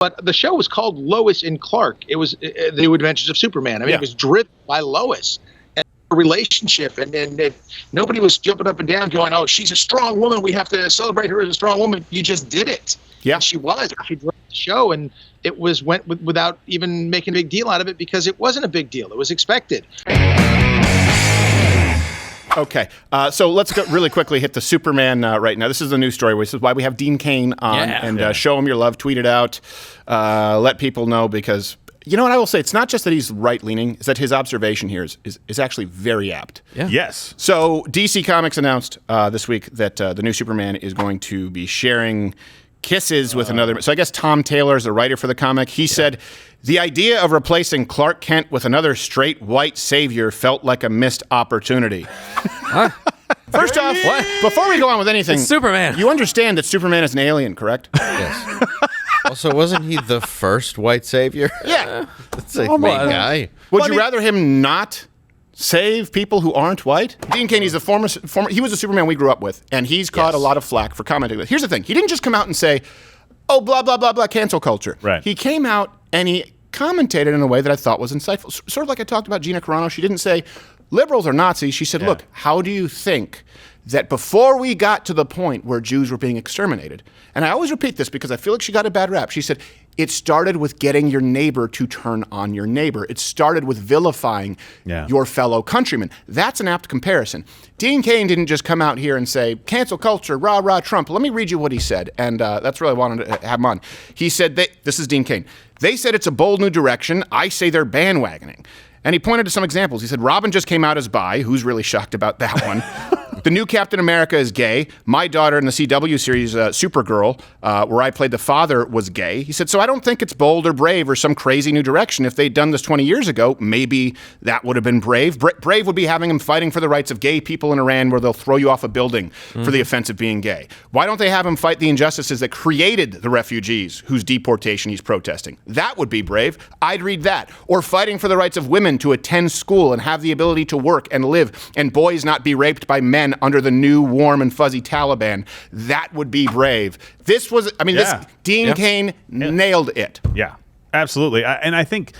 But the show was called Lois and Clark. It was The New Adventures of Superman. I mean, It was driven by Lois and a relationship. And nobody was jumping up and down going, oh, she's a strong woman. We have to celebrate her as a strong woman. You just did it. Yeah. And she was. She drove the show, and it went without even making a big deal out of it because it wasn't a big deal. It was expected. Okay, so let's go really quickly hit the Superman right now. This is the news story. This is why we have Dean Cain on, show him your love, tweet it out, let people know, because you know what I will say? It's not just that he's right-leaning, it's that his observation here is actually very apt. Yeah. Yes. So DC Comics announced this week that the new Superman is going to be sharing kisses with another. So I guess Tom Taylor is the writer for the comic. He said, the idea of replacing Clark Kent with another straight white savior felt like a missed opportunity. First off, before we go on with anything, it's Superman. You understand that Superman is an alien, correct? Yes. Also, wasn't he the first white savior? Yeah. That's a main guy. Would you rather him not save people who aren't white? Dean Cain, he's the former, he was the Superman we grew up with, and he's caught a lot of flack for commenting. Here's the thing. He didn't just come out and say, oh, blah, blah, blah, blah, cancel culture. Right. He came out and he commentated in a way that I thought was insightful. Sort of like I talked about Gina Carano. She didn't say, liberals are Nazis. She said, look, how do you think that before we got to the point where Jews were being exterminated, and I always repeat this because I feel like she got a bad rap, she said, it started with getting your neighbor to turn on your neighbor. It started with vilifying your fellow countrymen. That's an apt comparison. Dean Cain didn't just come out here and say, cancel culture, rah, rah, Trump. Let me read you what he said, and that's really why I wanted to have him on. He said, this is Dean Cain, they said it's a bold new direction. I say they're bandwagoning. And he pointed to some examples. He said, Robin just came out as bi. Who's really shocked about that one? The new Captain America is gay. My daughter in the CW series, Supergirl, where I played the father, was gay. He said, so I don't think it's bold or brave or some crazy new direction. If they'd done this 20 years ago, maybe that would have been brave. Brave would be having him fighting for the rights of gay people in Iran where they'll throw you off a building for the offense of being gay. Why don't they have him fight the injustices that created the refugees whose deportation he's protesting? That would be brave. I'd read that. Or fighting for the rights of women to attend school and have the ability to work and live, and boys not be raped by men under the new warm and fuzzy Taliban. That would be brave. This was, Dean Cain nailed it. Yeah, absolutely. And I think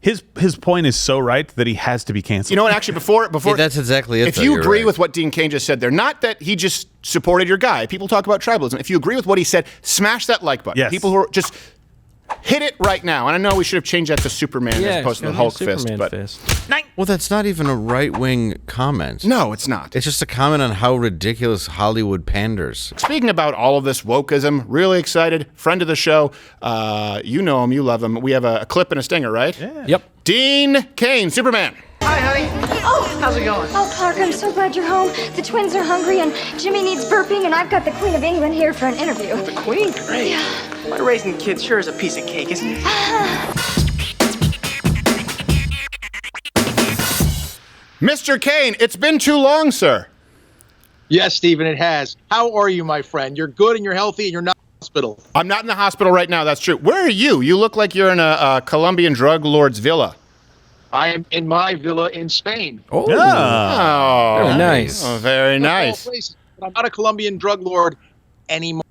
his point is so right that he has to be canceled. You know what, actually, before that's exactly it. If you agree with what Dean Cain just said there, not that he just supported your guy. People talk about tribalism. If you agree with what he said, smash that like button. Yes. People who are just hit it right now. And I know we should have changed that to Superman as opposed to the Hulk fist. But well, that's not even a right-wing comment. No, it's not. It's just a comment on how ridiculous Hollywood panders. Speaking about all of this wokeism, really excited. Friend of the show. You know him. You love him. We have a clip and a stinger, right? Yeah. Yep. Dean Cain, Superman. Hi, honey. Oh, how's it going? Oh, Clark, I'm so glad you're home. The twins are hungry, and Jimmy needs burping, and I've got the Queen of England here for an interview. The Queen? Great. Yeah. My raising kids sure is a piece of cake, isn't it? Mr. Cain, it's been too long, sir. Yes, Stephen, it has. How are you, my friend? You're good and you're healthy and you're not in the hospital. I'm not in the hospital right now, that's true. Where are you? You look like you're in a Colombian drug lord's villa. I am in my villa in Spain. Oh, very nice. Oh, very nice. Places, but I'm not a Colombian drug lord anymore.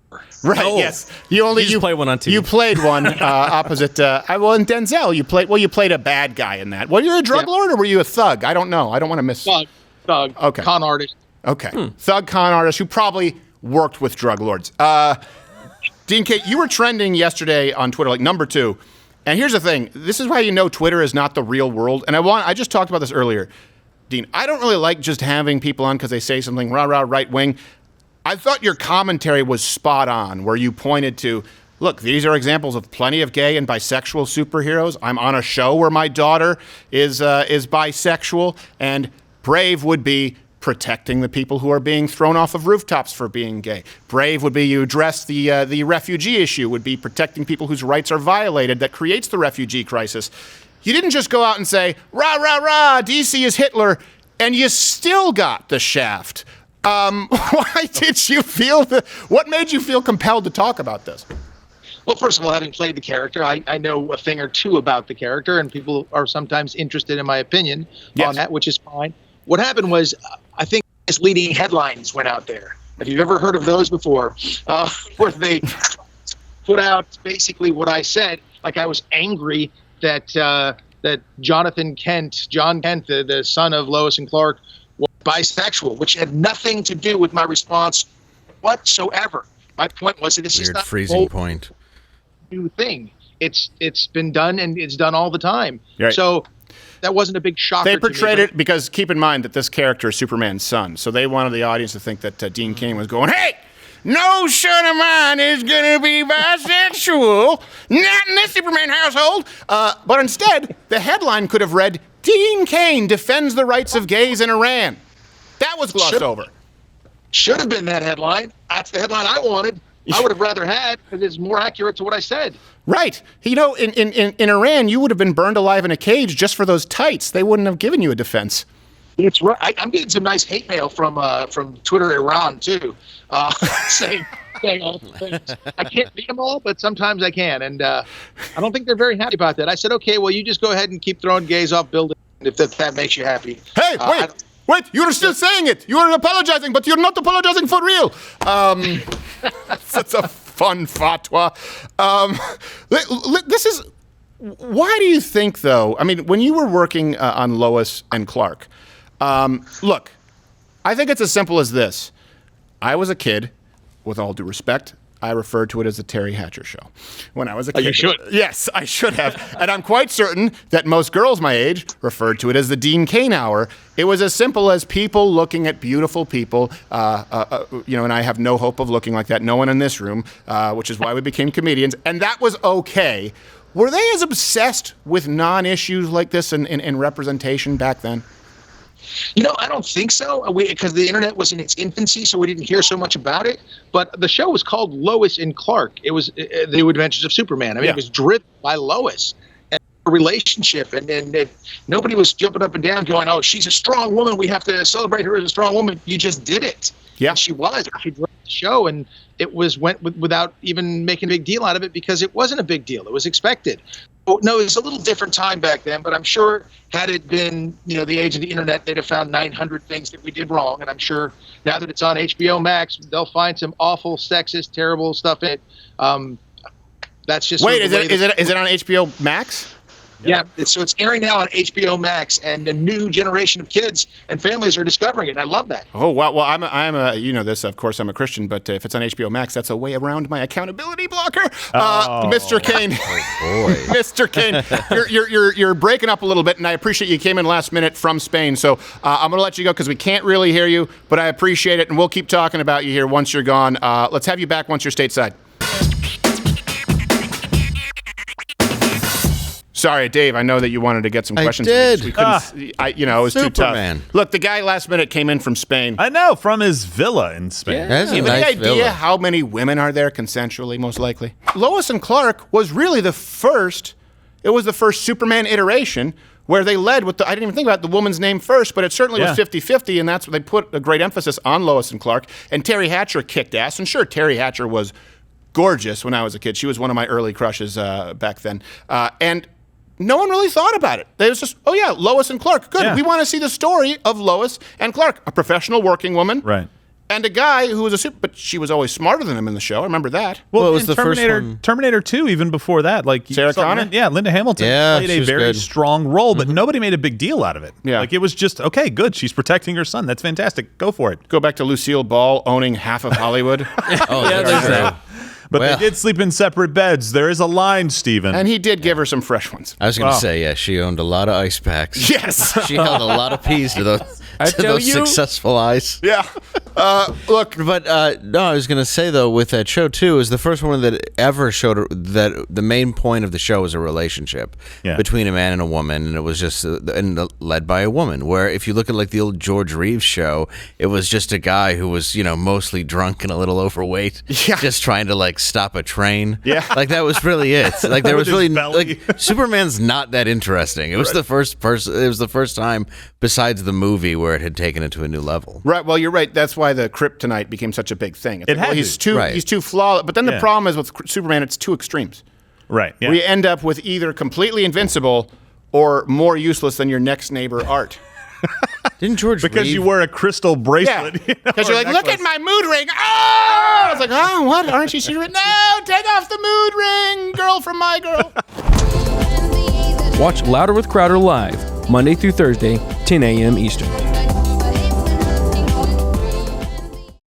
Right, yes. You played one on TV. You played one opposite, in Denzel, you played a bad guy in that. Were you a drug lord or were you a thug? I don't know. I don't want to miss. Thug. Okay. Con artist. Okay. Thug con artist who probably worked with drug lords. Dean Cain, you were trending yesterday on Twitter, like number 2. And here's the thing. This is why you know Twitter is not the real world. And I just talked about this earlier. Dean, I don't really like just having people on because they say something rah-rah right wing. I thought your commentary was spot on, where you pointed to, look, these are examples of plenty of gay and bisexual superheroes. I'm on a show where my daughter is bisexual, and brave would be protecting the people who are being thrown off of rooftops for being gay. Brave would be you address the refugee issue, would be protecting people whose rights are violated that creates the refugee crisis. You didn't just go out and say, rah, rah, rah, DC is Hitler, and you still got the shaft. Why did you what made you feel compelled to talk about this? Well, first of all, having played the character, I know a thing or two about the character, and people are sometimes interested in my opinion on that, which is fine. What happened was, I think misleading headlines went out there. Have you ever heard of those before? Where they put out basically what I said. Like I was angry that that John Kent, the son of Lois and Clark, was bisexual, which had nothing to do with my response whatsoever. My point was that this is Weird not freezing point. New thing. It's been done, and it's done all the time. Right. So that wasn't a big shocker. They portrayed it because keep in mind that this character is Superman's son, so they wanted the audience to think that Dean Cain was going, "Hey, no son of mine is gonna be bisexual, not in this Superman household." But instead, the headline could have read, "Dean Cain defends the rights of gays in Iran." That was glossed over. Should have been that headline. That's the headline I wanted. I would have rather had, because it's more accurate to what I said. Right. You know, in Iran, you would have been burned alive in a cage just for those tights. They wouldn't have given you a defense. It's right. I'm getting some nice hate mail from Twitter Iran too, saying all the things. I can't read them all, but sometimes I can, and I don't think they're very happy about that. I said, okay, well, you just go ahead and keep throwing gays off buildings if that makes you happy. Hey, wait! You're still saying it. You're apologizing, but you're not apologizing for real. Such a fun fatwa. This is. Why do you think, though? I mean, when you were working on Lois and Clark, look, I think it's as simple as this. I was a kid, with all due respect. I referred to it as the Terry Hatcher Show when I was a kid. You should. Yes, I should have. And I'm quite certain that most girls my age referred to it as the Dean Cain Hour. It was as simple as people looking at beautiful people, and I have no hope of looking like that. No one in this room, which is why we became comedians. And that was okay. Were they as obsessed with non-issues like this in representation back then? I don't think so, because the internet was in its infancy, so we didn't hear so much about it. But the show was called Lois and Clark. It was The New Adventures of Superman. I mean, It was driven by Lois and a relationship, and nobody was jumping up and down going, "Oh, she's a strong woman. We have to celebrate her as a strong woman." You just did it. Yeah, and she was. She drove the show, and it went without even making a big deal out of it because it wasn't a big deal. It was expected. No, it was a little different time back then, but I'm sure had it been, the age of the internet, they'd have found 900 things that we did wrong. And I'm sure now that it's on HBO Max, they'll find some awful, sexist, terrible stuff in it. That's just. Wait, is it on HBO Max? Yeah, so it's airing now on HBO Max, and a new generation of kids and families are discovering it. And I love that. Oh wow! Well, I'm a this. Of course, I'm a Christian, but if it's on HBO Max, that's a way around my accountability blocker. Mr. Cain, Oh boy, Mr. Cain, you're breaking up a little bit, and I appreciate you came in last minute from Spain. So I'm gonna let you go because we can't really hear you, but I appreciate it, and we'll keep talking about you here once you're gone. Let's have you back once you're stateside. Sorry, Dave. I know that you wanted to get some questions. I did. We couldn't. It was Superman. too tough. Look, the guy last minute came in from Spain. I know, from his villa in Spain. That's a Any nice idea villa. how many women are there consensually, most likely? Lois and Clark was really the first. It was the first Superman iteration where they led with I didn't even think about the woman's name first, but it certainly was 50-50, and that's what they put a great emphasis on Lois and Clark. And Terry Hatcher kicked ass. And sure, Terry Hatcher was gorgeous when I was a kid. She was one of my early crushes back then. And no one really thought about it. They was just, oh yeah, Lois and Clark. Good. Yeah. We want to see the story of Lois and Clark, a professional working woman. Right. And a guy who was but she was always smarter than him in the show. I remember that. Well, it was the Terminator, first one. Terminator 2, even before that. Like Sarah Connor? Linda Hamilton played a very strong role, but nobody made a big deal out of it. Yeah. Like it was just, okay, good. She's protecting her son. That's fantastic. Go for it. Go back to Lucille Ball owning half of Hollywood. That's true. But they did sleep in separate beds. There is a line, Steven. And he did give her some fresh ones. I was going to say, she owned a lot of ice packs. Yes. She held a lot of peas to those successful eyes. Yeah. Look. But no, I was going to say, though, with that show, too, is the first one that ever showed that the main point of the show was a relationship between a man and a woman, and it was just led by a woman, where if you look at like the old George Reeves show, it was just a guy who was, mostly drunk and a little overweight, just trying to stop a train. Yeah. Like that was really it. Like there was really Superman's not that interesting. It was the first time besides the movie where it had taken it to a new level. Right. Well, you're right. That's why the kryptonite became such a big thing. He's too flawless. But then the problem is with Superman, it's two extremes. Right. Yeah. We end up with either completely invincible or more useless than your next neighbor Art. Didn't George Because you wear a crystal bracelet. Because you're like, look at my mood ring. Oh! I was like, oh, what? Aren't you serious? No, take off the mood ring, girl from My Girl. Watch Louder with Crowder live, Monday through Thursday, 10 a.m. Eastern.